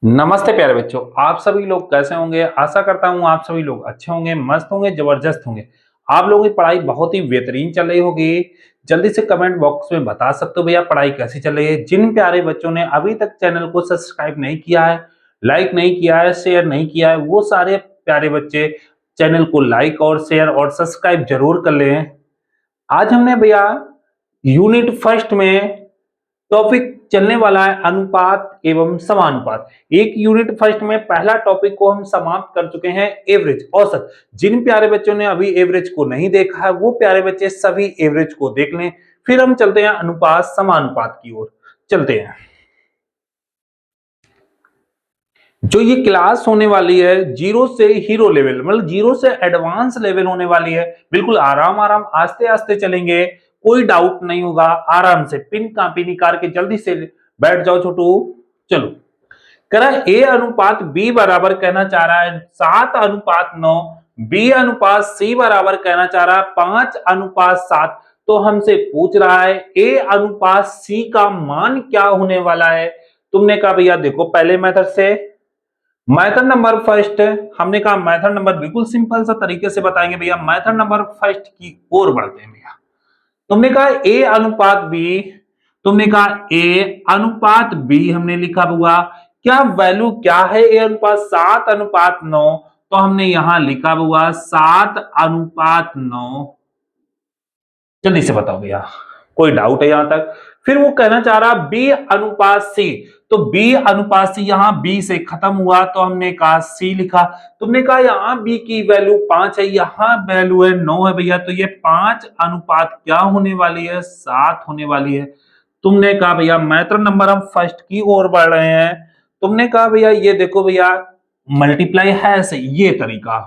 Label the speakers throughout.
Speaker 1: नमस्ते प्यारे बच्चों, आप सभी लोग कैसे होंगे। आशा करता हूँ आप सभी लोग अच्छे होंगे, मस्त होंगे, जबरदस्त होंगे। आप लोगों की पढ़ाई बहुत ही बेहतरीन चल रही होगी। जल्दी से कमेंट बॉक्स में बता सकते हो भैया पढ़ाई कैसी चल रही है। जिन प्यारे बच्चों ने अभी तक चैनल को सब्सक्राइब नहीं किया है, लाइक नहीं किया है, शेयर नहीं किया है, वो सारे प्यारे बच्चे चैनल को लाइक और शेयर और सब्सक्राइब जरूर कर लें। आज हमने भैया यूनिट फर्स्ट में टॉपिक चलने वाला है अनुपात एवं समानुपात। एक यूनिट फर्स्ट में पहला टॉपिक को हम समाप्त कर चुके हैं, एवरेज औसत। जिन प्यारे बच्चों ने अभी एवरेज को नहीं देखा है वो प्यारे बच्चे सभी एवरेज को देख लें। फिर हम चलते हैं अनुपात समानुपात की ओर चलते हैं। जो ये क्लास होने वाली है जीरो से हीरो लेवल, मतलब जीरो से एडवांस लेवल होने वाली है। बिल्कुल आराम आराम आस्ते आस्ते चलेंगे, कोई डाउट नहीं होगा। आराम से पिन कापी निकाल के जल्दी से बैठ जाओ छोटू। चलो करा ए अनुपात बी बराबर कहना चाह रहा है 7:9, बी अनुपात सी बराबर कहना चाह रहा है 5:7। तो हमसे पूछ रहा है ए अनुपात सी का मान क्या होने वाला है। तुमने कहा भैया देखो पहले मेथड से, मेथड नंबर फर्स्ट हमने कहा मेथड नंबर बिल्कुल सिंपल सा तरीके से बताएंगे भैया। मेथड नंबर फर्स्ट की ओर बढ़ते हैं भैया। तुमने कहा ए अनुपात बी, तुमने कहा ए अनुपात बी हमने लिखा हुआ क्या वैल्यू क्या है ए अनुपात 7:9। तो हमने यहां लिखा हुआ 7:9। जल्दी से बताओ भैया कोई डाउट है यहां तक। फिर वो कहना चाह रहा बी अनुपात सी, तो बी अनुपात सी यहां बी से खत्म हुआ तो हमने कहा सी लिखा। तुमने कहा यहां बी की वैल्यू 5 है, यहां वैल्यू है 9 है भैया, तो ये 5 अनुपात क्या होने वाली है 7 होने वाली है। तुमने कहा भैया मेथड नंबर हम फर्स्ट की ओर बढ़ रहे हैं। तुमने कहा भैया ये देखो भैया मल्टीप्लाई है ऐसे ये तरीका।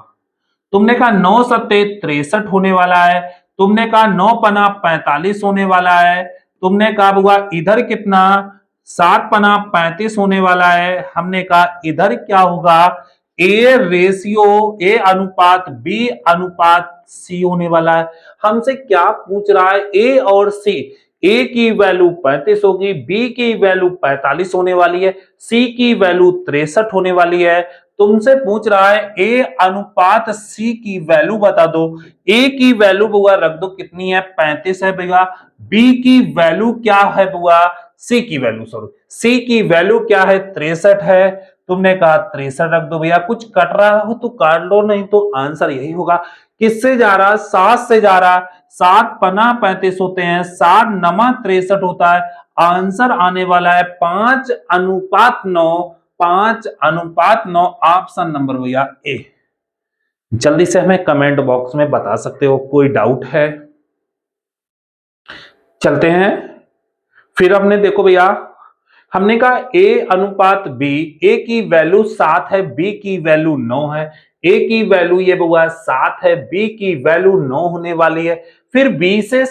Speaker 1: तुमने कहा 9 सत्ते 63 होने वाला है, तुमने कहा 9 पना 45 होने वाला है, तुमने कहा हुआ इधर कितना 7 पना 35 होने वाला है। हमने कहा इधर क्या होगा ए रेशियो ए अनुपात बी अनुपात सी होने वाला है। हमसे क्या पूछ रहा है ए और सी। ए की वैल्यू 35 होगी, बी की वैल्यू 45 होने वाली है, सी की वैल्यू 63 होने वाली है। तुमसे पूछ रहा है ए अनुपात सी की वैल्यू बता दो। ए की वैल्यू बुआ रख दो कितनी है 35 है भैया। बी की वैल्यू क्या है बुआ, सी की वैल्यू सॉरी सी की वैल्यू क्या है 63 है। तुमने कहा 63 रख दो भैया। कुछ कट रहा हो तो काट लो, नहीं तो आंसर यही होगा। किससे जा रहा 7 से जा रहा। 7 पना 35 होते हैं, 7 नमा 63 होता है। आंसर आने वाला है 5:9, 5:9। ऑप्शन नंबर भैया ए। जल्दी से हमें कमेंट बॉक्स में बता सकते हो कोई डाउट है। चलते हैं फिर हमने देखो भैया हमने कहा ए अनुपात बी, ए की वैल्यू 7 है, बी की वैल्यू 9 है। ए की वैल्यू ये बुआ 7 है, बी की वैल्यू 9 होने वाली है। फिर बी से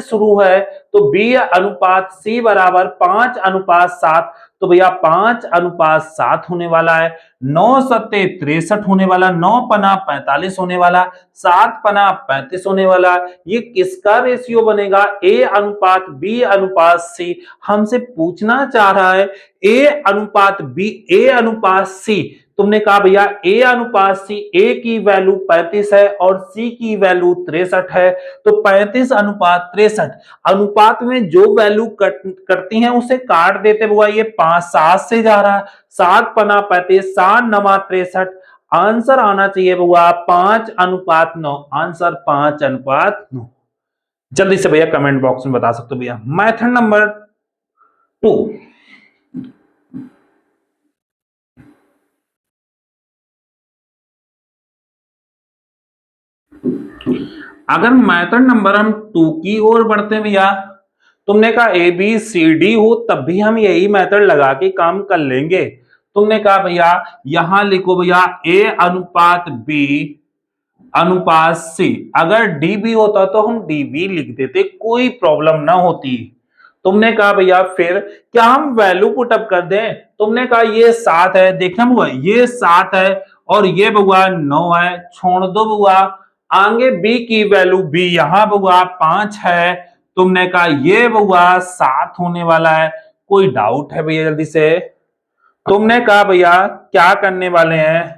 Speaker 1: शुरू है तो बी अनुपात सी बराबर 5:7। तो भैया 5:7 होने वाला है। 9 सत्ते 63 होने वाला, 9 पना 45 होने वाला, 7 पना 35 होने वाला। ये किसका रेशियो बनेगा ए अनुपात बी अनुपात सी। हमसे पूछना चाह रहा है ए अनुपात बी ए अनुपात सी। तुमने कहा भैया ए अनुपात सी, ए की वैल्यू 35 है और सी की वैल्यू 63 है। तो 35:63 अनुपात में जो वैल्यू करती हैं उसे काट देते हुआ ये 5 से जा रहा है। 7 पना 35, 7 नमा 63। आंसर आना चाहिए बुआ 5:9। आंसर 5:9। जल्दी से भैया कमेंट बॉक्स में बता सकते हो भैया। मेथड नंबर 2, अगर मेथड नंबर हम 2 की ओर बढ़ते हैं भैया। तुमने कहा ए बी सी डी हो तब भी हम यही मेथड लगा के काम कर लेंगे। तुमने कहा भैया यहां लिखो भैया ए अनुपात बी अनुपात सी। अगर डी बी होता तो हम डी बी लिख देते, कोई प्रॉब्लम ना होती। तुमने कहा भैया फिर क्या हम वैल्यू पुट अप कर दें। तुमने कहा ये 7 है, देखना बुआ ये 7 है और ये बुआ 9 है, छोड़ दो बुआ। आगे बी की वैल्यू बी यहां बुआ 5 है। तुमने कहा ये बुआ 7 होने वाला है। कोई डाउट है भैया जल्दी से। तुमने कहा भैया क्या करने वाले हैं,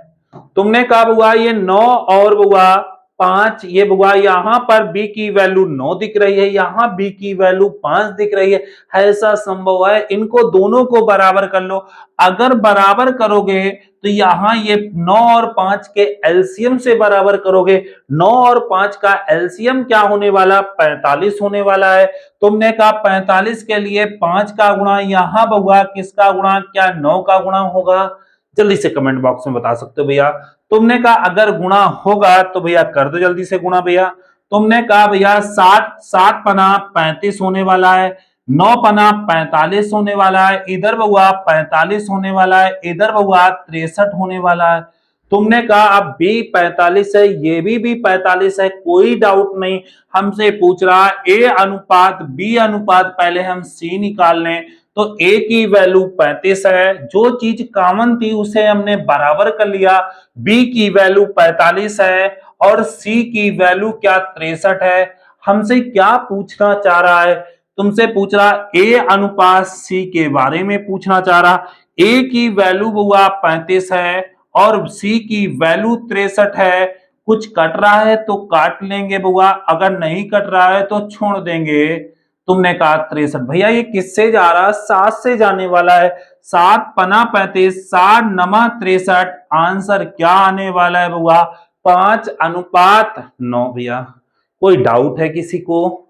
Speaker 1: तुमने कहा बुआ ये 9 और बुआ 5, ये बुआ यहां पर b की वैल्यू 9 दिख रही है, यहां b की वैल्यू 5 दिख रही है, ऐसा संभव है, इनको दोनों को बराबर कर लो। अगर बराबर करोगे तो यहां ये 9 और 5 के एलसीएम से बराबर करोगे, 9 और 5 का एलसीएम क्या होने वाला, 45 होने वाला है। तुमने कहा 45 के लिए 5 का गुणा यहां होगा, किसका गुणा, क्या 9 का गुणा होगा? जल्दी से कमेंट बॉक्स में बता सकते हो भैया। तुमने कहा अगर गुणा होगा तो भैया कर दो जल्दी से गुणा भैया। तुमने कहा भैया 7 पना 35 होने वाला है, 9 पना 45 होने वाला है, इधर बउआ 45 होने वाला है, इधर बउआ 63 होने वाला है। तुमने कहा अब b 45 है, ये भी 45 है, कोई डाउट नहीं। हमसे पूछ रहा a अनुपात b अनुपात, पहले हम c निकाल लें तो a की वैल्यू 35 है, जो चीज कॉमन थी उसे हमने बराबर कर लिया, b की वैल्यू 45 है और c की वैल्यू क्या 63 है। हमसे क्या पूछना चाह रहा है, तुमसे पूछ रहा a अनुपात c के बारे में पूछना चाह रहा। a की वैल्यू हुआ 35 है और c की वैल्यू 63 है। कुछ कट रहा है तो काट लेंगे बुआ, अगर नहीं कट रहा है तो छोड़ देंगे। तुमने कहा 63, भैया ये किससे जा रहा है, 7 से जाने वाला है। 7 पना 35, 7 नमा 63, आंसर क्या आने वाला है बुआ, 5 अनुपात 9 भैया। कोई डाउट है किसी को?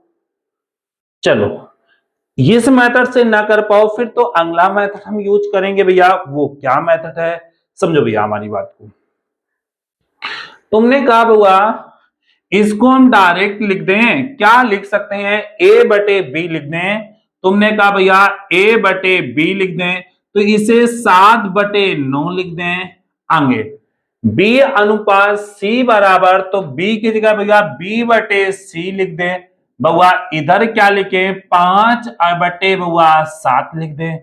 Speaker 1: चलो इस मेथड से ना कर पाओ फिर तो अगला मेथड हम यूज करेंगे भैया। वो क्या मेथड है, समझो भैया हमारी बात को। तुमने कहा बुआ इसको हम डायरेक्ट लिख दें, क्या लिख सकते हैं, a बटे बी लिख दें। तुमने कहा भैया a बटे बी लिख दें तो इसे 7 बटे 9 लिख दें। आगे b अनुपात c बराबर, तो b की जगह भैया b बटे c लिख दें। बउआ इधर क्या लिखे, 5 बटे बउआ 7 लिख दें।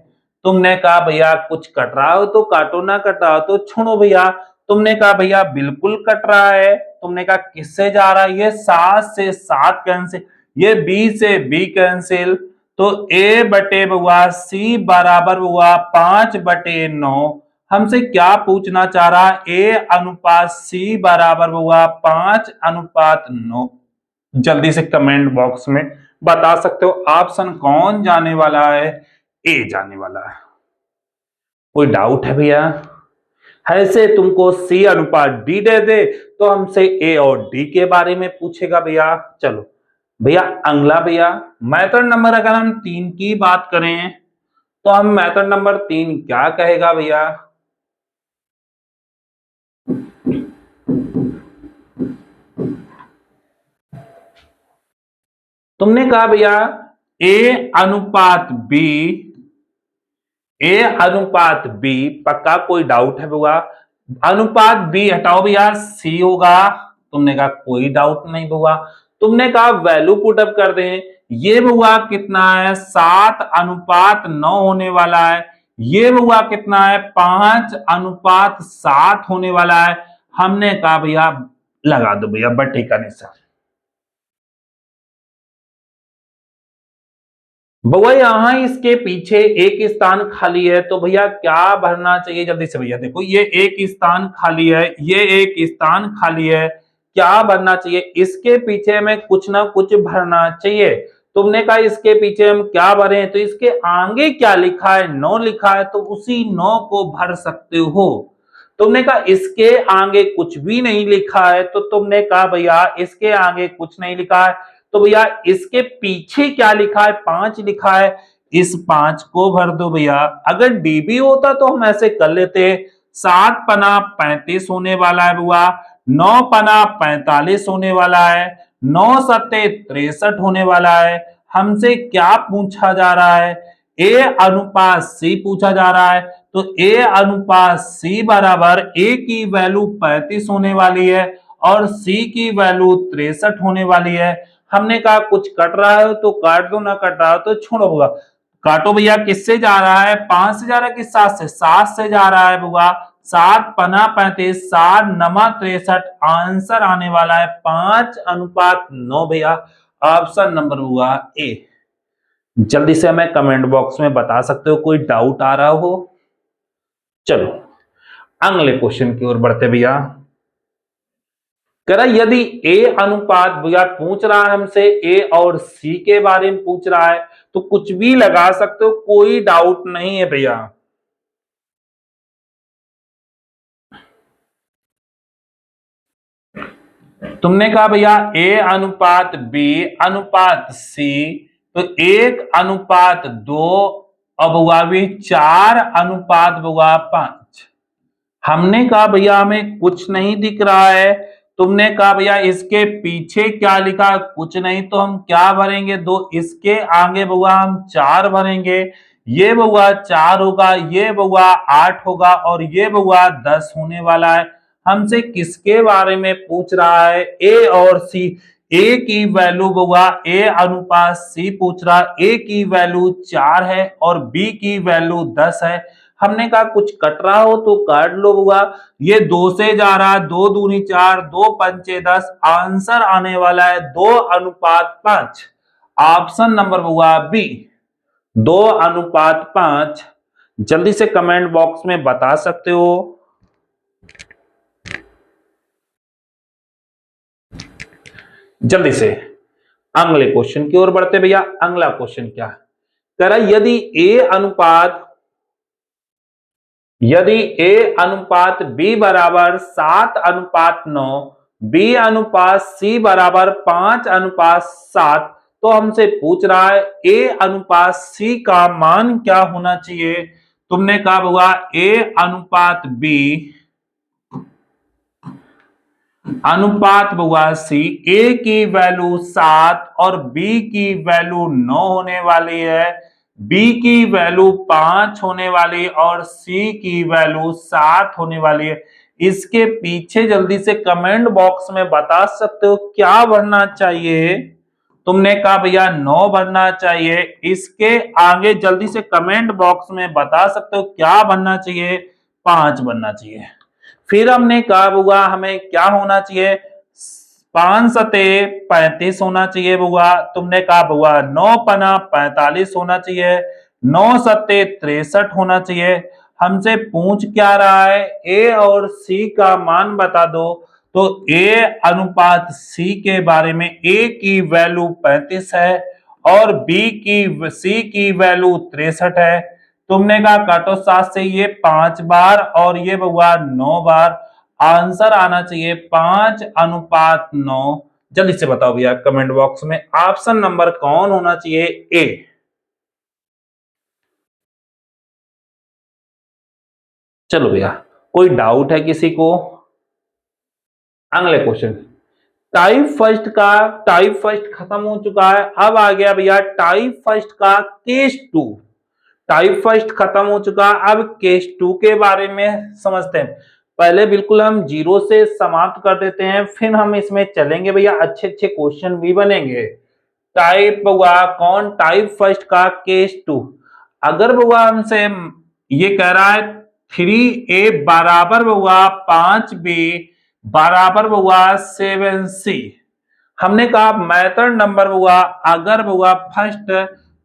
Speaker 1: तुमने कहा भैया कुछ कट रहा हो तो काटो, ना कट रहा हो तो छोड़ो भैया। तुमने कहा भैया बिल्कुल कट रहा है। तुमने कहा किससे जा रहा है, ये 7 से 7 कैंसिल, ये b से b कैंसिल, तो a बटे बउआ c बराबर हुआ 5 बटे 9। हमसे क्या पूछना चाह रहा, a अनुपात c बराबर हुआ 5 अनुपात 9। जल्दी से कमेंट बॉक्स में बता सकते हो ऑप्शन कौन जाने वाला है, ए जाने वाला है। कोई डाउट है भैया? ऐसे तुमको सी अनुपात डी दे दे तो हमसे ए और डी के बारे में पूछेगा भैया। चलो भैया अगला भैया मेथड नंबर, अगर हम 3 की बात करें तो हम मेथड नंबर 3 क्या कहेगा भैया, तुमने कहा भैया ए अनुपात बी, ए अनुपात बी, पक्का कोई डाउट है भैया? अनुपात बी हटाओ भैया सी होगा। तुमने कहा कोई डाउट नहीं भैया। तुमने कहा वैल्यू पुटअप कर दें, ये भैया कितना है 7 अनुपात 9 होने वाला है, ये भैया कितना है 5 अनुपात 7 होने वाला है। हमने कहा भैया लगा दो भैया बट्टी का निशान। भैया यहां इसके पीछे एक स्थान खाली है तो भैया क्या भरना चाहिए, जल्दी से भैया देखो ये एक स्थान खाली है, ये एक स्थान खाली है, क्या भरना चाहिए, इसके पीछे में कुछ ना कुछ भरना चाहिए। तुमने कहा इसके पीछे हम क्या भरे, तो इसके आगे क्या लिखा है, 9 लिखा है, तो उसी 9 को भर सकते हो। तुमने कहा इसके आगे कुछ भी नहीं लिखा है तो तुमने कहा भैया इसके आगे कुछ नहीं लिखा है तो भैया इसके पीछे क्या लिखा है, 5 लिखा है, इस 5 को भर दो भैया। अगर डीबी होता तो हम ऐसे कर लेते, 7 पना 35 होने वाला है बुआ, 9 पना 45 होने वाला है, 9 सत्ते 63 होने वाला है। हमसे क्या पूछा जा रहा है, ए अनुपात सी पूछा जा रहा है, तो ए अनुपात सी बराबर ए की वैल्यू 35 होने वाली है और सी की वैल्यू 63 होने वाली है। हमने कहा कुछ कट रहा है तो काट दो, ना कट रहा है तो छोड़ो होगा। काटो भैया किससे जा रहा है, 5 से जा रहा है कि 7 से, 7 से जा रहा है बुआ। 7 पना 35, 7 नमा 63, आंसर आने वाला है 5 अनुपात 9 भैया। ऑप्शन नंबर हुआ ए। जल्दी से हमें कमेंट बॉक्स में बता सकते हो कोई डाउट आ रहा हो। चलो अगले क्वेश्चन की ओर बढ़ते भैया। कह रहा यदि ए अनुपात भैया पूछ रहा है हमसे, ए और सी के बारे में पूछ रहा है, तो कुछ भी लगा सकते हो, कोई डाउट नहीं है भैया। तुमने कहा भैया ए अनुपात बी अनुपात सी, तो 1:2 अब हुआ भी 4:5। हमने कहा भैया हमें कुछ नहीं दिख रहा है, तुमने कहा भैया इसके पीछे क्या लिखा, कुछ नहीं, तो हम क्या भरेंगे, 2, इसके आगे बउआ हम 4 भरेंगे, ये बउआ 4 होगा, ये बउआ 8 होगा और ये बउआ 10 होने वाला है। हमसे किसके बारे में पूछ रहा है, ए और सी। ए की वैल्यू बउआ ए अनुपात सी पूछ रहा है, ए की वैल्यू 4 है और बी की वैल्यू 10 है। हमने कहा कुछ कट रहा हो तो काट लो बुआ, ये 2 से जा रहा है, 2 दूनी 4, 2 पंचे 10, आंसर आने वाला है 2:5। ऑप्शन नंबर बुआ बी 2:5। जल्दी से कमेंट बॉक्स में बता सकते हो। जल्दी से अगले क्वेश्चन की ओर बढ़ते भैया। अगला क्वेश्चन क्या है, कह रहा यदि ए अनुपात बी बराबर 7:9, बी अनुपात सी बराबर 5:7, तो हमसे पूछ रहा है ए अनुपात सी का मान क्या होना चाहिए। तुमने कहा होगा ए अनुपात बी अनुपात बउआ सी, ए की वैल्यू 7 और बी की वैल्यू 9 होने वाली है, बी की वैल्यू 5 होने वाली और सी की वैल्यू 7 होने वाली है। इसके पीछे जल्दी से कमेंट बॉक्स में बता सकते हो क्या भरना चाहिए। तुमने कहा भैया 9 भरना चाहिए, इसके आगे जल्दी से कमेंट बॉक्स में बता सकते हो क्या भरना चाहिए, 5 भरना चाहिए। फिर हमने कहा बुआ हमें क्या होना चाहिए, 5 सते 35 होना चाहिए बुआ। तुमने कहा बुआ 9 पना 45 होना चाहिए, 9 सते 63 होना चाहिए। हमसे पूछ क्या रहा है, ए और सी का मान बता दो। तो ए अनुपात सी के बारे में, ए की वैल्यू 35 है और सी की वैल्यू 63 है। तुमने कहा काटो 7 से, ये 5 बार और ये बउआ 9 बार, आंसर आना चाहिए 5:9। जल्दी से बताओ भैया कमेंट बॉक्स में ऑप्शन नंबर कौन होना चाहिए, ए। चलो भैया कोई डाउट है किसी को। अगले क्वेश्चन, टाइप फर्स्ट खत्म हो चुका है, अब आ गया भैया टाइप फर्स्ट का केस 2। टाइप फर्स्ट खत्म हो चुका, अब केस 2 के बारे में समझते हैं। पहले बिल्कुल हम 0 से समाप्त कर देते हैं, फिर हम इसमें चलेंगे भैया, अच्छे अच्छे क्वेश्चन भी बनेंगे। टाइप हुआ कौन, टाइप फर्स्ट का केस 2। अगर हुआ हमसे ये कह रहा है 3a बराबर हुआ 5b बराबर हुआ 7c। हमने कहा मेथड नंबर हुआ, अगर हुआ फर्स्ट,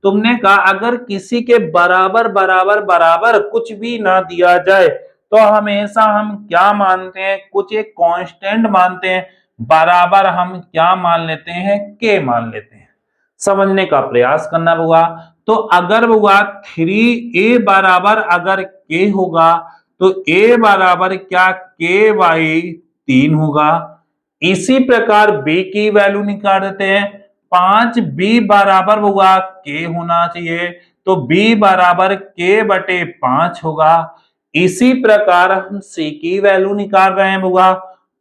Speaker 1: तुमने कहा अगर किसी के बराबर बराबर बराबर कुछ भी ना दिया जाए तो हमेशा हम क्या मानते हैं, कुछ एक कांस्टेंट मानते हैं, बराबर हम क्या मान लेते हैं, के मान लेते हैं। समझने का प्रयास करना होगा। तो अगर हुआ 3a बराबर अगर के होगा तो a बराबर क्या k/3 होगा। इसी प्रकार b की वैल्यू निकाल देते हैं, 5b बराबर होगा k होना चाहिए, तो b बराबर k/5 होगा। इसी प्रकार हम c की वैल्यू निकाल रहे हैं होगा,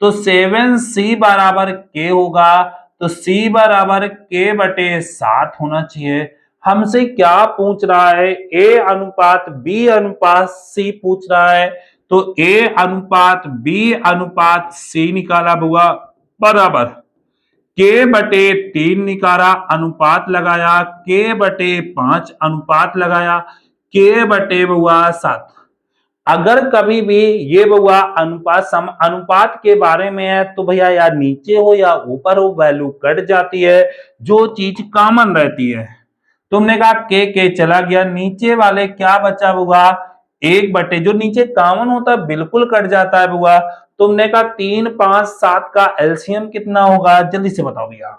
Speaker 1: तो 7c बराबर k होगा, तो c बराबर k/7 होना चाहिए। हमसे क्या पूछ रहा है, a अनुपात b अनुपात c पूछ रहा है, तो a अनुपात b अनुपात c निकाला होगा बराबर k/3 निकाला, अनुपात लगाया, k/5 अनुपात लगाया, k/7। अगर कभी भी ये बउआ अनुपात के बारे में है तो भैया या नीचे हो या ऊपर हो वैल्यू कट जाती है, जो चीज कॉमन रहती है। तुमने कहा के चला गया, नीचे वाले क्या बचा होगा, एक बटे जो नीचे कॉमन होता है बिल्कुल कट जाता है बुआ। तुमने कहा 3, 5, 7 का एलसीएम कितना होगा, जल्दी से बताओ भैया।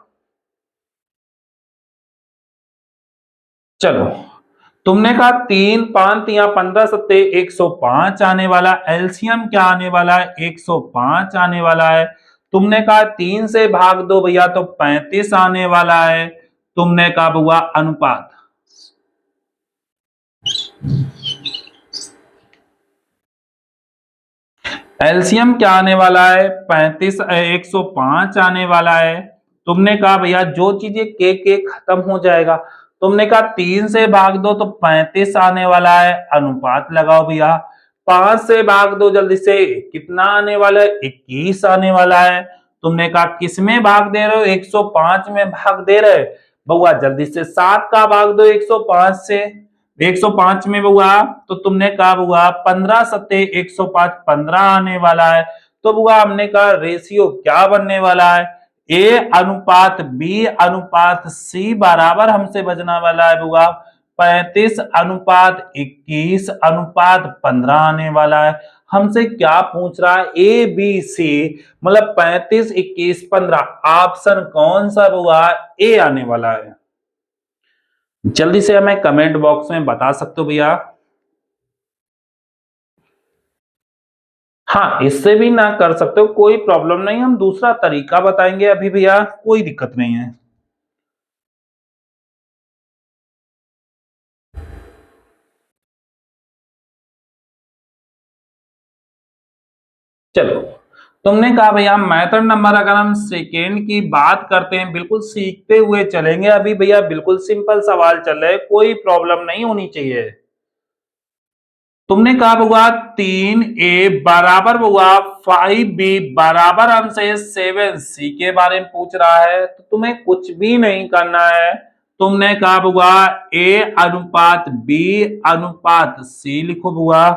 Speaker 1: चलो, तुमने कहा 3, 5 या 15 सत्ते 105 आने वाला, एलसीएम क्या आने वाला है, 105 आने वाला है। तुमने कहा 3 से भाग दो भैया तो 35 आने वाला है। तुमने कहा बुआ अनुपात, एलसीएम क्या आने वाला है, 35, 105 आने वाला है। तुमने कहा भैया जो चीजें के खत्म हो जाएगा, तुमने कहा 3 से भाग दो तो 35 आने वाला है, अनुपात लगाओ भैया। 5 से भाग दो जल्दी से, कितना आने वाला है, 21 आने वाला है। तुमने कहा किसमें भाग दे रहे हो, 105 में भाग दे रहे बउआ, जल्दी से 7 का भाग दो 105 से, 105 में बुआ तो तुमने कहा बुआ 15 सत्ते 105, 15 आने वाला है। तो बुआ हमने कहा रेशियो क्या बनने वाला है, ए अनुपात बी अनुपात सी बराबर हमसे बचने वाला है बुआ 35 अनुपात 21 अनुपात 15 आने वाला है। हमसे क्या पूछ रहा है, ए बी सी, मतलब 35, 21, 15, ऑप्शन कौन सा बुआ, ए आने वाला है। जल्दी से हमें कमेंट बॉक्स में बता सकते हो भैया। हाँ, इससे भी ना कर सकते हो, कोई प्रॉब्लम नहीं, हम दूसरा तरीका बताएंगे अभी भैया, कोई दिक्कत नहीं है। चलो, तुमने कहा भैया मेथड नंबर, अगर हम सेकेंड की बात करते हैं, बिल्कुल सीखते हुए चलेंगे अभी भैया, बिल्कुल सिंपल सवाल चल रहे हैं, कोई प्रॉब्लम नहीं होनी चाहिए। तुमने कहा बुआ 3a बराबर बुआ 5b बराबर हमसे 7c के बारे में पूछ रहा है, तो तुम्हें कुछ भी नहीं करना है। तुमने कहा बुआ a अनुपात b अनुपात c लिखो बुआ।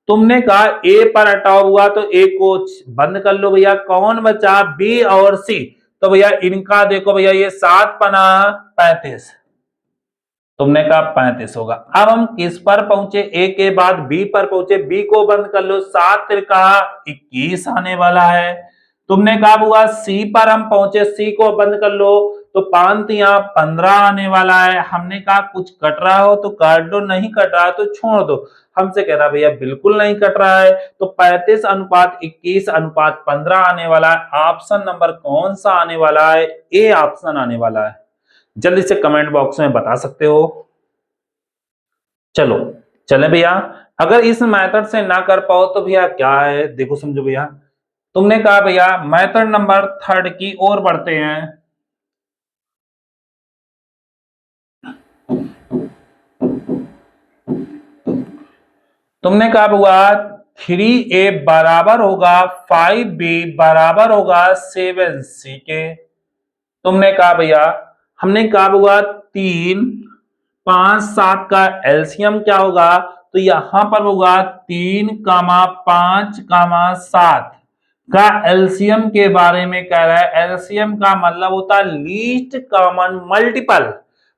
Speaker 1: तुमने कहा a पर हटाओ बुआ तो a को बंद कर लो भैया, कौन बचा, b और c। तो भैया इनका देखो भैया, ये 7 पना 35, तुमने कहा 35 होगा। अब हम किस पर पहुंचे, ए के बाद बी पर पहुंचे, बी को बंद कर लो, 7 तिरका 21 आने वाला है। तुमने कहा बुआ सी पर हम पहुंचे, सी को बंद कर लो तो 5 तिया 15 आने वाला है। हमने कहा कुछ कट रहा हो तो काट दो, नहीं कट रहा तो छोड़ दो। हमसे कह रहा भैया बिल्कुल नहीं कट रहा है, तो 35 अनुपात 21 अनुपात 15 आने वाला है। ऑप्शन नंबर कौन सा आने वाला है, ए ऑप्शन आने वाला है। जल्दी से कमेंट बॉक्स में बता सकते हो। चलो चले भैया, अगर इस मेथड से ना कर पाओ तो भैया क्या है, देखो समझो भैया। तुमने कहा भैया मेथड नंबर थर्ड की ओर बढ़ते हैं। तुमने कहा बुआ 3a बराबर होगा 5b बराबर होगा 7c के। तुमने कहा भैया, हमने कहा बुआ 3, 5, 7 का एलसीएम क्या होगा, तो यहां पर होगा 3, 5, 7 का एलसीएम के बारे में कह रहा है। एलसीएम का मतलब होता है लीस्ट कॉमन मल्टीपल,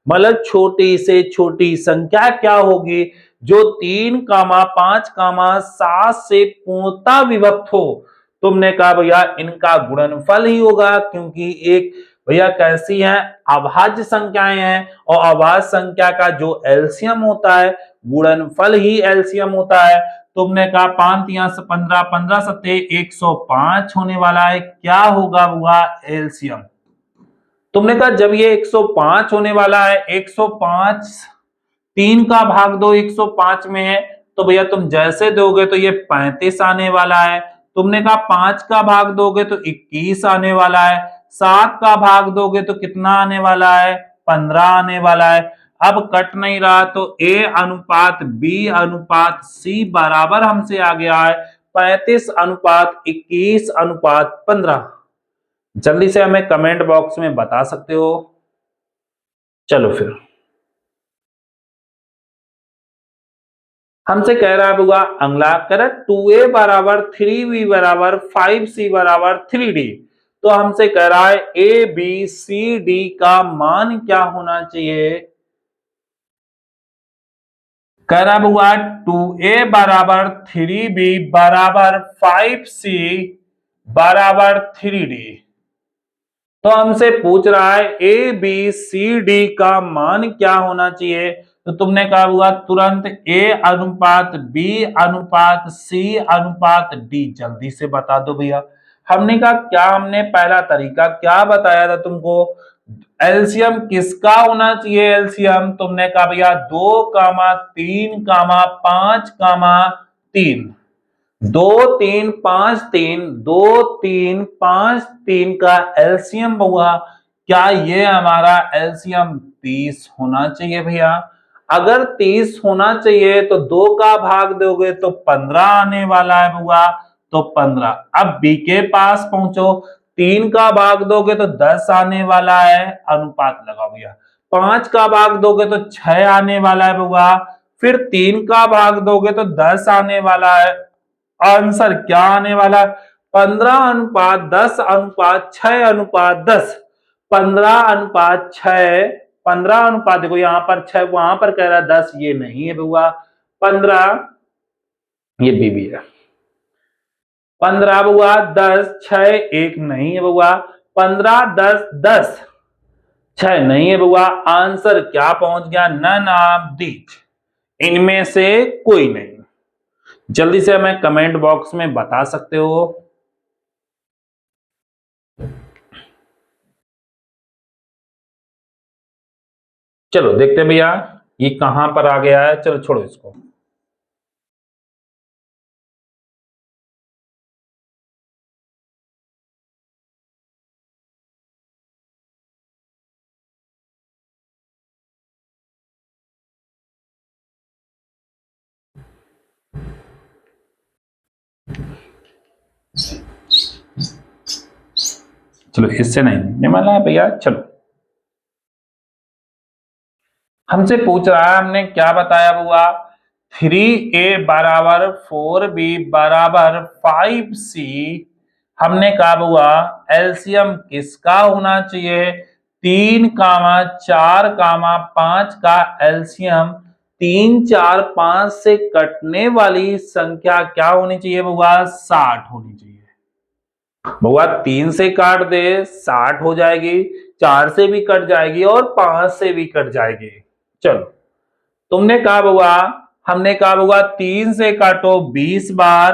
Speaker 1: मतलब छोटी से छोटी संख्या क्या होगी जो 3, 5, 7 से पूर्णतः विभक्त हो। तुमने कहा भैया इनका गुणनफल ही होगा, क्योंकि एक भैया कैसी है, अभाज्य संख्याएं हैं, और अभाज्य संख्या का जो एलसीएम होता है गुणनफल ही एलसीएम होता है। तुमने कहा 5 तिया 15, 15 सत्ते 105 होने वाला है, क्या होगा हुआ एलसीएम। तुमने कहा जब ये 105 होने वाला है, 105 3 का भाग दो 105 में है, तो भैया तुम जैसे दोगे तो ये 35 आने वाला है। तुमने कहा 5 का भाग दोगे तो 21 आने वाला है, 7 का भाग दोगे तो कितना आने वाला है, 15 आने वाला है। अब कट नहीं रहा तो a अनुपात b अनुपात c बराबर हमसे आ गया है 35 अनुपात 21 अनुपात 15। जल्दी से हमें कमेंट बॉक्स में बता सकते हो। चलो फिर, हमसे कह रहा है बुआ अगला कह रहा है 2a बराबर 3b बराबर 5c बराबर 3d। तो हमसे कह रहा है a b c d का मान क्या होना चाहिए। कह रहा हुआ 2a बराबर 3b बराबर 5c बराबर 3d। तो हमसे पूछ रहा है ए बी सी डी का मान क्या होना चाहिए। तो तुमने कहा हुआ तुरंत ए अनुपात बी अनुपात सी अनुपात डी जल्दी से बता दो भैया। हमने कहा क्या, हमने पहला तरीका क्या बताया था तुमको, एलसीएम किसका होना चाहिए। एलसीएम तुमने कहा भैया 2, 3, 5, 3, 2, 3, 5, 3, 2, 3, 5, 3 का एलसीएम हुआ। क्या ये हमारा एलसीएम 30 होना चाहिए भैया। अगर 30 होना चाहिए तो 2 का भाग दोगे तो 15 आने वाला है बुआ, तो 15। अब बी के पास पहुंचो, 3 का भाग दोगे तो 10 आने वाला है, अनुपात लगाओ भैया। 5 का भाग दोगे तो 6 आने वाला है बुआ, फिर 3 का भाग दोगे तो 10 आने वाला है। आंसर क्या आने वाला, 15:10:6:10। 15:6, 15 देखो यहाँ पर 6, वहां पर कह रहा है 10, ये नहीं है बुआ। 15 ये बीबी है। 15 बुआ 10, 6 1 नहीं है बुआ। 15:10:10 6 नहीं है बुआ। आंसर क्या पहुंच गया, नन ऑफ दीज, इनमें से कोई नहीं। जल्दी से हमें कमेंट बॉक्स में बता सकते हो। चलो देखते हैं भैया ये कहां पर आ गया है। चलो छोड़ो इसको। चलो इससे नहीं वाला है भैया। चलो हमसे पूछ रहा है, हमने क्या बताया बुआ, 3a बराबर 4b बराबर 5c। हमने कहा बुआ एलसीएम किसका होना चाहिए, 3, 4, 5 का एलसीएम 3, 4, 5 से कटने वाली संख्या क्या होनी चाहिए बुआ, 60 होनी चाहिए। बुआ 3 से काट दे 60 हो जाएगी, 4 से भी कट जाएगी और 5 से भी कट जाएगी। चलो तुमने कहा बुआ, हमने कहा बुआ 3 से काटो 20 बार,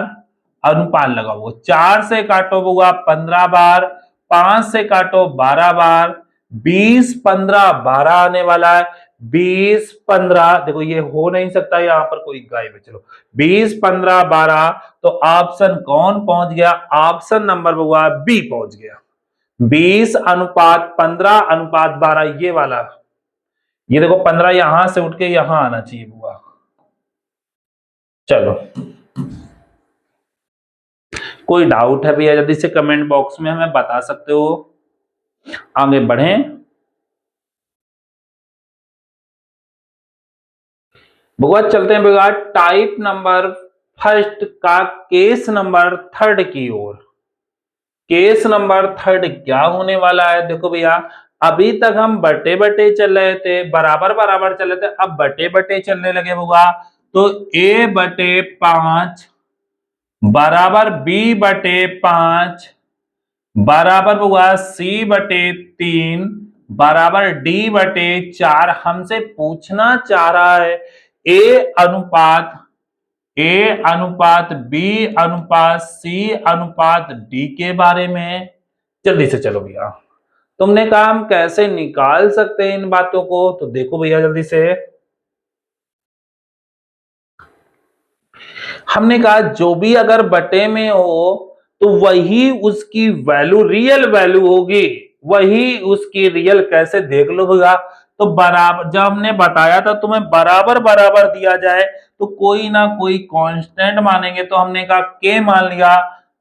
Speaker 1: अनुपात लगाओ। 4 से काटो बुआ 15 बार, 5 से काटो 12 बार, 20, 15, 12 आने वाला है। 20, 15 देखो ये हो नहीं सकता, यहां पर कोई गायब है। चलो 20, 15, 12, तो ऑप्शन कौन पहुंच गया, ऑप्शन नंबर बुआ बी पहुंच गया। 20:15:12 ये वाला। ये देखो 15 यहां से उठ के यहां आना चाहिए बुआ। चलो कोई डाउट है भैया जल्दी से कमेंट बॉक्स में हमें बता सकते हो। आगे बढ़ें। बुआ चलते हैं भैया टाइप नंबर फर्स्ट का केस नंबर थर्ड की ओर। केस नंबर थर्ड क्या होने वाला है, देखो भैया अभी तक हम बटे बटे चल रहे थे, बराबर बराबर चल रहे थे, अब बटे बटे चलने लगे बुआ। तो a/5 बराबर b/5 बराबर बुआ c/3 बराबर d/4। हमसे पूछना चाह रहा है ए अनुपात बी अनुपात सी अनुपात डी के बारे में। जल्दी से चलो भैया, तुमने कहा हम कैसे निकाल सकते हैं इन बातों को, तो देखो भैया जल्दी से। हमने कहा जो भी अगर बटे में हो तो वही उसकी वैल्यू रियल वैल्यू होगी, वही उसकी रियल। कैसे देख लो भैया, तो बराबर जब हमने बताया था तुम्हें बराबर बराबर दिया जाए तो कोई ना कोई कांस्टेंट मानेंगे, तो हमने कहा के मान लिया।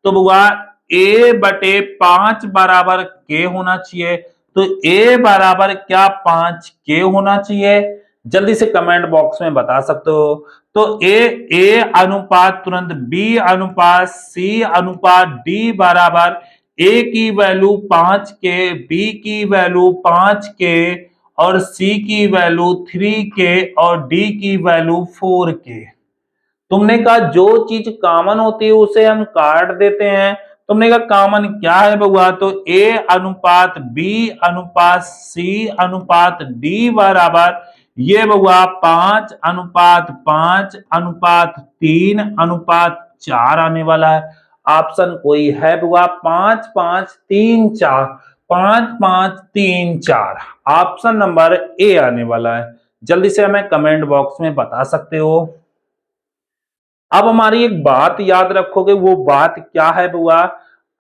Speaker 1: तो बुआ a/5 बराबर के होना चाहिए, तो a बराबर क्या 5k होना चाहिए। जल्दी से कमेंट बॉक्स में बता सकते हो। तो ए अनुपात तुरंत बी अनुपात सी अनुपात डी बराबर ए की वैल्यू 5 के, बी की वैल्यू 5 के और C की वैल्यू 3K और D की वैल्यू 4K। तुमने कहा जो चीज कॉमन होती है उसे हम काट देते हैं। तुमने कहा कॉमन क्या है बउआ, तो A अनुपात B अनुपात C अनुपात D बराबर ये बउआ 5 अनुपात 5 अनुपात 3 अनुपात 4 आने वाला है। ऑप्शन कोई है बउआ 5 5 3 4, 5 5 3 4, ऑप्शन नंबर ए आने वाला है। जल्दी से हमें कमेंट बॉक्स में बता सकते हो। अब हमारी एक बात याद रखोगे, वो बात क्या है बुआ,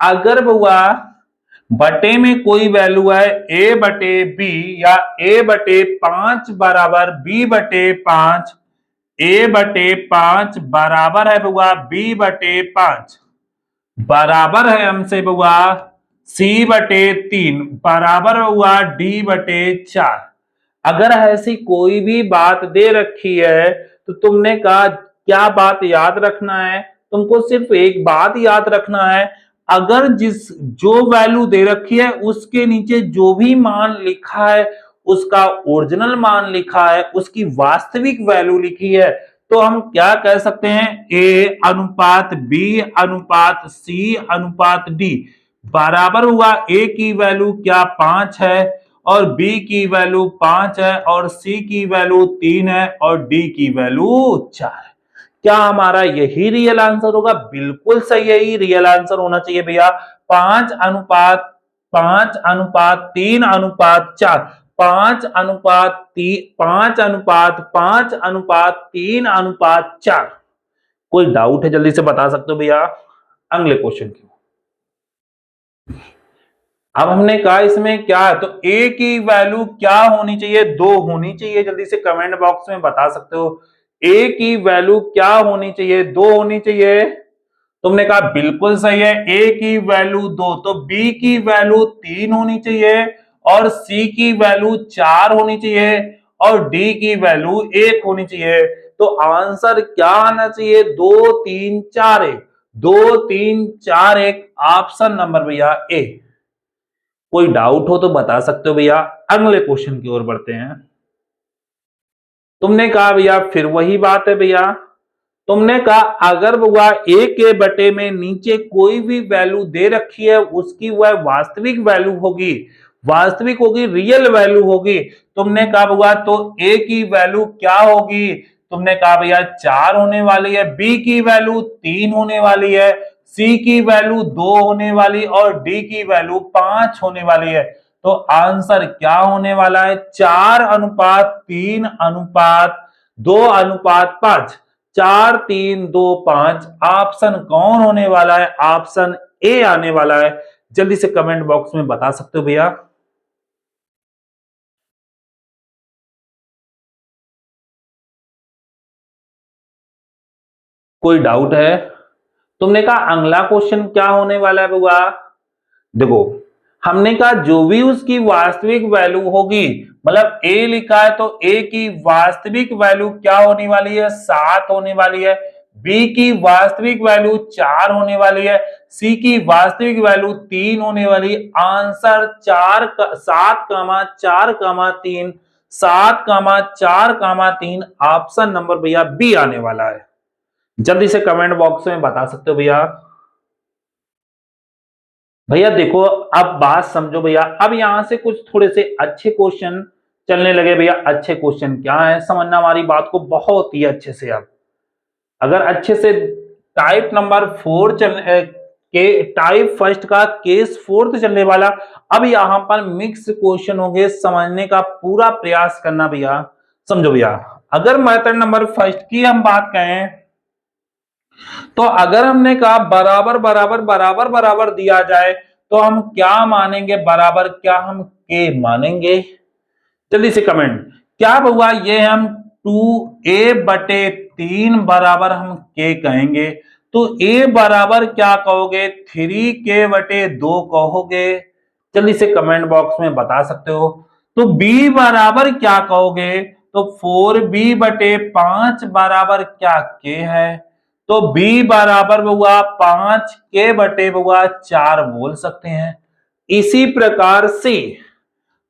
Speaker 1: अगर बुआ बटे में कोई वैल्यू है a बटे b या a बटे 5 बराबर b बटे 5, a बटे 5 बराबर है बुआ b बटे 5, बराबर है हमसे बुआ c बटे 3 बराबर हुआ d बटे 4। अगर ऐसी कोई भी बात दे रखी है तो तुमने कहा क्या बात याद रखना है, तुमको सिर्फ एक बात याद रखना है, अगर जो वैल्यू दे रखी है उसके नीचे जो भी मान लिखा है उसका ओरिजिनल मान लिखा है, उसकी वास्तविक वैल्यू लिखी है, तो हम क्या कह सकते हैं a अनुपात b अनुपात c अनुपात d बराबर हुआ a की वैल्यू क्या 5 है और b की वैल्यू 5 है और c की वैल्यू 3 है और d की वैल्यू 4 है। क्या हमारा यही रियल आंसर होगा? बिल्कुल सही, यही रियल आंसर होना चाहिए भैया। 5 अनुपात 5 अनुपात 3 अनुपात 4, 5 अनुपात 5 अनुपात 5 अनुपात 3 अनुपात 4। कोई डाउट है जल्दी से बता सकते हो भैया। अगले क्वेश्चन की। अब हमने कहा इसमें क्या है, तो a की वैल्यू क्या होनी चाहिए, 2 होनी चाहिए। जल्दी से कमेंट बॉक्स में बता सकते हो a की वैल्यू क्या होनी चाहिए, 2 होनी चाहिए। तुमने कहा बिल्कुल सही है, a की वैल्यू 2, तो b की वैल्यू 3 होनी चाहिए और c की वैल्यू 4 होनी चाहिए और d की वैल्यू 1 होनी चाहिए। तो आंसर क्या आना चाहिए, 2 3 4 1, 2 3 4 1, ऑप्शन नंबर भैया ए। कोई डाउट हो तो बता सकते हो भैया। अगले क्वेश्चन की ओर बढ़ते हैं। तुमने कहा भैया फिर वही बात है भैया, तुमने कहा अगर वह a के बटे में नीचे कोई भी वैल्यू दे रखी है उसकी वह वास्तविक वैल्यू होगी, वास्तविक होगी, रियल वैल्यू होगी। तुमने कहा भैया तो a की वैल्यू क्या होगी, तुमने कहा भैया 4 होने वाली है, b की वैल्यू 3 होने वाली है, c की वैल्यू 2 होने वाली और d की वैल्यू 5 होने वाली है। तो आंसर क्या होने वाला है, 4 अनुपात 3 अनुपात 2 अनुपात 5, 4 3 2 5। ऑप्शन कौन होने वाला है, ऑप्शन ए आने वाला है। जल्दी से कमेंट बॉक्स में बता सकते हो भैया। कोई डाउट है? तुमने कहा अगला क्वेश्चन क्या होने वाला है बुआ, देखो हमने कहा जो भी उसकी वास्तविक वैल्यू होगी, मतलब a लिखा है तो a की वास्तविक वैल्यू क्या होने वाली है, 7 होने वाली है, b की वास्तविक वैल्यू 4 होने वाली है, c की वास्तविक वैल्यू 3 होने वाली। आंसर 7,4,3, 7,4,3, ऑप्शन नंबर भैया बी आने वाला है। जल्दी से कमेंट बॉक्स में बता सकते हो भैया। भैया देखो अब बात समझो भैया, अब यहां से कुछ थोड़े से अच्छे क्वेश्चन चलने लगे भैया। अच्छे क्वेश्चन क्या है, समझना हमारी बात को बहुत ही अच्छे से। अब अगर अच्छे से टाइप नंबर 4 के टाइप फर्स्ट का केस 4 चलने वाला, अब यहां पर मिक्स क्वेश्चन होंगे, समझने का पूरा प्रयास करना भैया। समझो भैया, अगर मेथड नंबर फर्स्ट की हम बात करें तो अगर हमने कहा बराबर बराबर बराबर बराबर दिया जाए तो हम क्या मानेंगे, बराबर क्या हम के मानेंगे। जल्दी से कमेंट, क्या हुआ ये हम 2a बटे 3 बराबर हम के कहेंगे, तो a बराबर क्या कहोगे, 3k बटे 2 कहोगे। जल्दी से कमेंट बॉक्स में बता सकते हो। तो b बराबर क्या कहोगे, तो 4b बटे 5 बराबर क्या के है, तो b बराबर हुआ 5 के बटे हुआ 4 बोल सकते हैं। इसी प्रकार से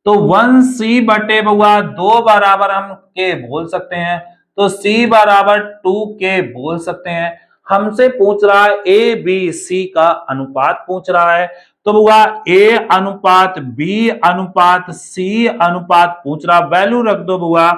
Speaker 1: तो 1c बटे बउआ 2 बराबर हम के बोल सकते हैं, तो c बराबर 2k बोल सकते हैं। हमसे पूछ रहा है ए बी सी का अनुपात पूछ रहा है, तो बउआ a अनुपात b अनुपात c अनुपात पूछ रहा, वैल्यू रख दो बउआ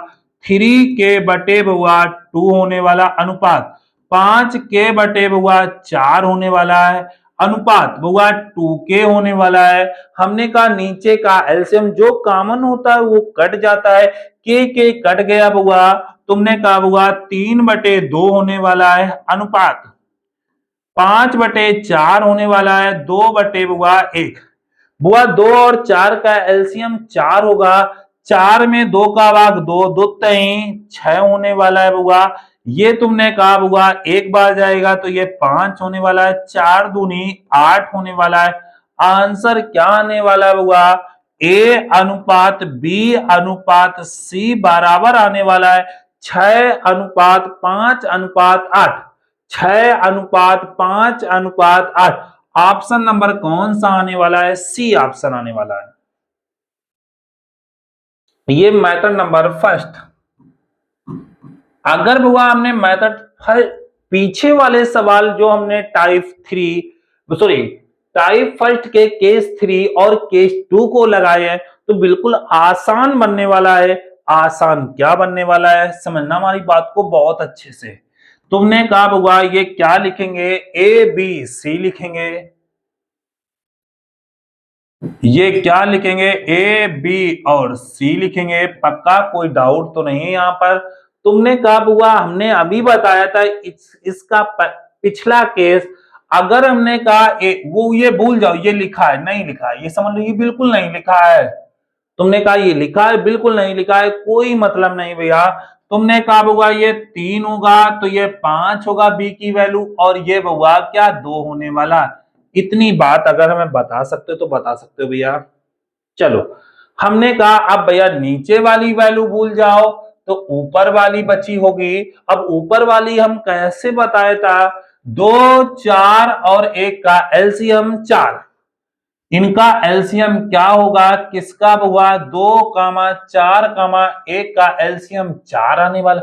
Speaker 1: 3k बटे बउआ 2 होने वाला अनुपात 5k बटे बउआ 4 होने वाला है, अनुपात बउआ 2k होने वाला है। हमने कहा नीचे का एलसीएम जो कॉमन होता है वो कट जाता है, के कट गया बउआ, तुमने कहा बउआ 3/2 होने वाला है, अनुपात 5/4 होने वाला है, 2/1। बुआ 2 और 4 का एलसीएम 4 होगा, 4 में 2 का भाग 2, 2 6 होने वाला है बुआ। ये तुमने कहा बुआ एक बार जाएगा तो ये 5 होने वाला है, 4 दूनी 8 होने वाला है। आंसर क्या आने वाला है बुआ? ए अनुपात बी अनुपात सी बराबर आने वाला है 6:5:8। 6:5:8। ऑप्शन नंबर कौन सा आने वाला है? सी ऑप्शन आने वाला है। ये मेथड नंबर फर्स्ट। अगर बुआ हमने मेथड पीछे वाले सवाल जो हमने टाइप फर्स्ट के केस 3 और केस 2 को लगाए हैं तो बिल्कुल आसान बनने वाला है। आसान क्या बनने वाला है, समझना हमारी बात को बहुत अच्छे से। तुमने कहा बुआ ये क्या लिखेंगे? ए बी सी लिखेंगे। ये क्या लिखेंगे? ए बी और सी लिखेंगे। पक्का कोई डाउट तो नहीं है यहाँ पर? तुमने कहा बुआ हमने अभी बताया था इसका पिछला केस, अगर हमने कहा वो ये भूल जाओ ये लिखा है नहीं लिखा है, ये समझ लो ये बिल्कुल नहीं लिखा है। तुमने कहा ये लिखा है, बिल्कुल नहीं लिखा है, कोई मतलब नहीं भैया। तुमने कहा बुआ ये 3 होगा तो ये 5 होगा बी की वैल्यू, और ये बुआ क्या 2 होने वाला। इतनी बात अगर हमें बता सकते हो तो बता सकते हो भैया। चलो हमने कहा अब भैया नीचे वाली वैल्यू भूल जाओ तो ऊपर वाली बची होगी। अब ऊपर वाली हम कैसे बताया था? 2, 4 और 1 का एलसीएम 4। इनका एलसीएम क्या होगा? किसका हुआ? 2, 4, 1 का एलसीएम 4 आने वाला।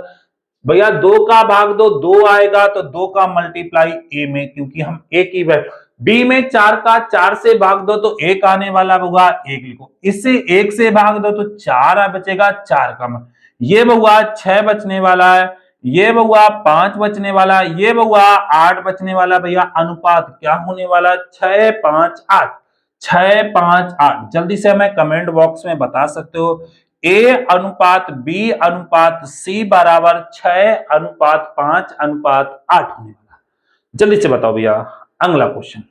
Speaker 1: भैया 2 का भाग दो 2 आएगा, तो 2 का मल्टीप्लाई ए में, क्योंकि हम ए की वैल्यू। बी में 4 का 4 से भाग दो तो 1 आने वाला होगा, 1 लिखो। इससे 1 से भाग दो तो 4 बचेगा, 4 का ये बउआ 6 बचने वाला है, ये बउआ 5 बचने वाला है, ये बउआ 8 बचने वाला। भैया अनुपात क्या होने वाला? 6, 5, 8। 6, 5, 8 जल्दी से हमें कमेंट बॉक्स में बता सकते हो। ए अनुपात बी अनुपात सी बराबर 6:5:8 होने वाला। जल्दी से बताओ भैया। अगला क्वेश्चन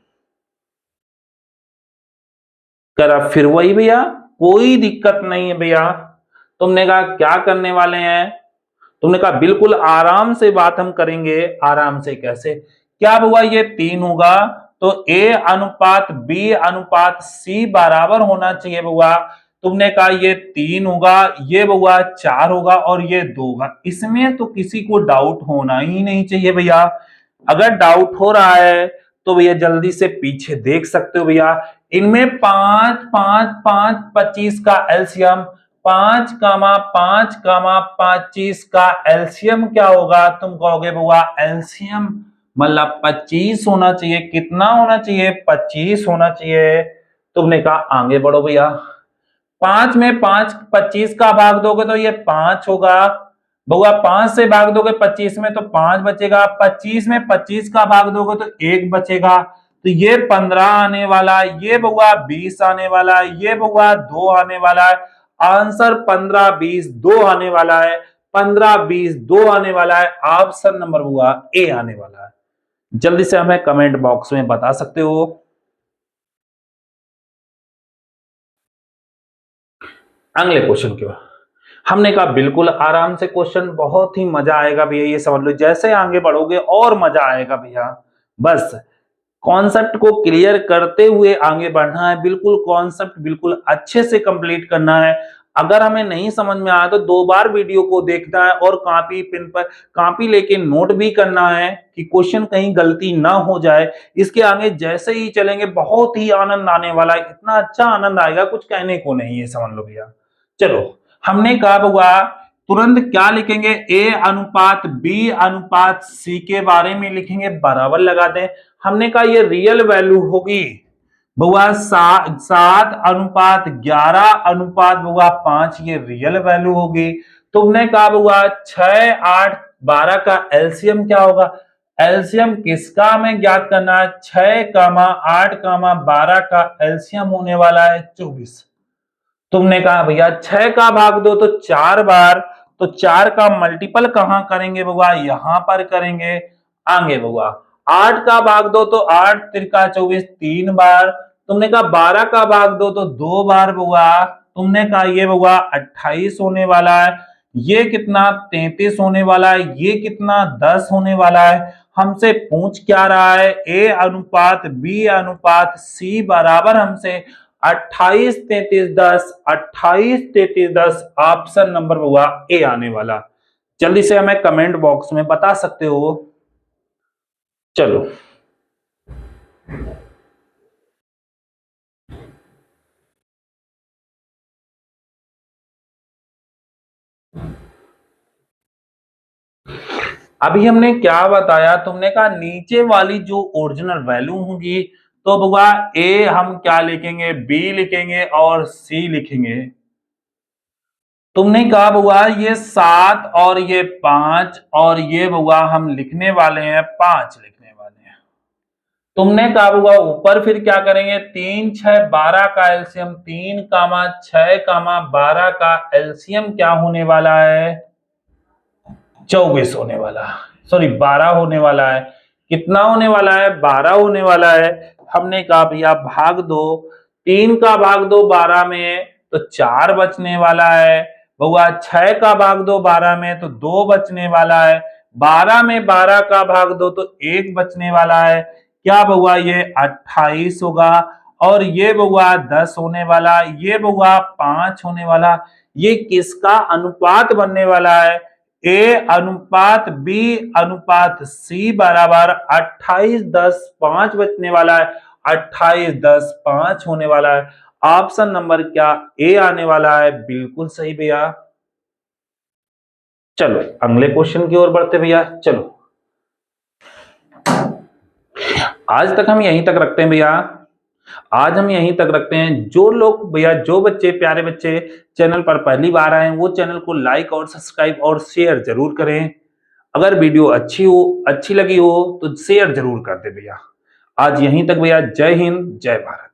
Speaker 1: करा फिर वही भैया, कोई दिक्कत नहीं है भैया। तुमने कहा क्या करने वाले हैं? तुमने कहा बिल्कुल आराम से बात हम करेंगे। आराम से कैसे? क्या हुआ? ये 3 होगा तो ए अनुपात बी अनुपात सी बराबर होना चाहिए बुआ। तुमने कहा ये 3 होगा, ये बुआ 4 होगा और ये 2 होगा। इसमें तो किसी को डाउट होना ही नहीं चाहिए भैया। अगर डाउट हो रहा है तो भैया जल्दी से पीछे देख सकते हो भैया। इनमें 5, 5, 5, 25 का एलसीएम 5, 5, 25 का एलसीएम क्या होगा? तुम कहोगे बुआ एलसीएम मतलब 25 होना चाहिए। कितना होना चाहिए? 25 होना चाहिए। तुमने कहा आगे बढ़ो भैया। 5 में 5 25 का भाग दोगे तो ये 5 होगा। बउआ 5 से भाग दोगे 25 में तो 5 बचेगा। 25 में 25 का भाग दोगे तो 1 बचेगा, तो ये 15 आने वाला है। ये बउआ 20 आने वाला है। ये बउआ 2 आने वाला है। आंसर 15, 20, 2 आने वाला है। 15, 20, 2 आने वाला है। ऑप्शन नंबर हुआ ए आने वाला है। जल्दी से हमें कमेंट बॉक्स में बता सकते हो। अगले क्वेश्चन की ओर हमने कहा बिल्कुल आराम से क्वेश्चन, बहुत ही मजा आएगा भैया। ये समझ लो जैसे आगे बढ़ोगे और मजा आएगा भैया। बस कॉन्सेप्ट को क्लियर करते हुए आगे बढ़ना है। बिल्कुल कॉन्सेप्ट बिल्कुल अच्छे से कंप्लीट करना है। अगर हमें नहीं समझ में आया तो 2 बार वीडियो को देखना है और कॉपी पेन पर कॉपी लेके नोट भी करना है कि क्वेश्चन कहीं गलती ना हो जाए। इसके आगे जैसे ही चलेंगे बहुत ही आनंद आने वाला है, इतना अच्छा आनंद आएगा कुछ कहने को नहीं है, समझ लो भैया। चलो, हमने कहा होगा तुरंत क्या लिखेंगे, ए अनुपात बी अनुपात सी के बारे में लिखेंगे, बराबर लगा दें। हमने कहा ये रियल वैल्यू होगी बउआ 7:11:5, ये रियल वैल्यू होगी। तुमने कहा बउआ 6, 8, 12 का एलसीएम क्या होगा, एलसीएम किसका हमें ज्ञात करना है, 6, 8, 12 का एलसीएम होने वाला है 24। तुमने कहा भैया 6 का भाग दो तो 4 बार, तो 4 का मल्टीपल कहां करेंगे बउआ, यहां पर करेंगे। आगे बउआ 8 का भाग दो तो 8 तिरका 24, 3 बार। तुमने कहा 12 का भाग दो तो 2 बार बउआ। तुमने कहा ये बउआ 28 होने वाला है, ये कितना 33 होने वाला है, ये कितना 10 होने वाला है। हमसे पूछ क्या रहा है, ए अनुपात बी अनुपात सी बराबर हमसे 28, 33, 10, 28, 33, 10, ऑप्शन नंबर हुआ ए आने वाला। जल्दी से हमें कमेंट बॉक्स में बता सकते हो। चलो, अभी हमने क्या बताया, तुमने कहा नीचे वाली जो ओरिजिनल वैल्यू होगी तो बउआ ए हम क्या लिखेंगे, बी लिखेंगे और सी लिखेंगे। तुमने कहा बउआ ये 7 और ये 5 और ये बउआ हम लिखने वाले हैं 5 लिखने वाले हैं। तुमने कहा बउआ ऊपर फिर क्या करेंगे, 3, 6, 12 का एलसीएम, 3, 6, 12 का एलसीएम क्या होने वाला है, 24 होने वाला, सॉरी 12 होने वाला है। कितना होने वाला है, 12 होने वाला है। हमने कहा भैया भाग दो, 3 का भाग दो 12 में तो 4 बचने वाला है। बउआ 6 का भाग दो 12 में तो 2 बचने वाला है। 12 में 12 का भाग दो तो 1 बचने वाला है। क्या बउआ ये 28 होगा, और ये बउआ 10 होने वाला, ये बउआ 5 होने वाला। ये किसका अनुपात बनने वाला है, ए अनुपात बी अनुपात सी बराबर 28, 10, 5 बचने वाला है, 28, 10, 5 होने वाला है। ऑप्शन नंबर क्या ए आने वाला है, बिल्कुल सही भैया। चलो अगले क्वेश्चन की ओर बढ़ते भैया। चलो आज तक हम यहीं तक रखते हैं भैया, आज हम यहीं तक रखते हैं। जो लोग भैया, जो बच्चे प्यारे बच्चे चैनल पर पहली बार आए हैं वो चैनल को लाइक और सब्सक्राइब और शेयर जरूर करें। अगर वीडियो अच्छी लगी हो तो शेयर जरूर कर दे भैया। आज यहीं तक भैया, जय हिंद जय भारत।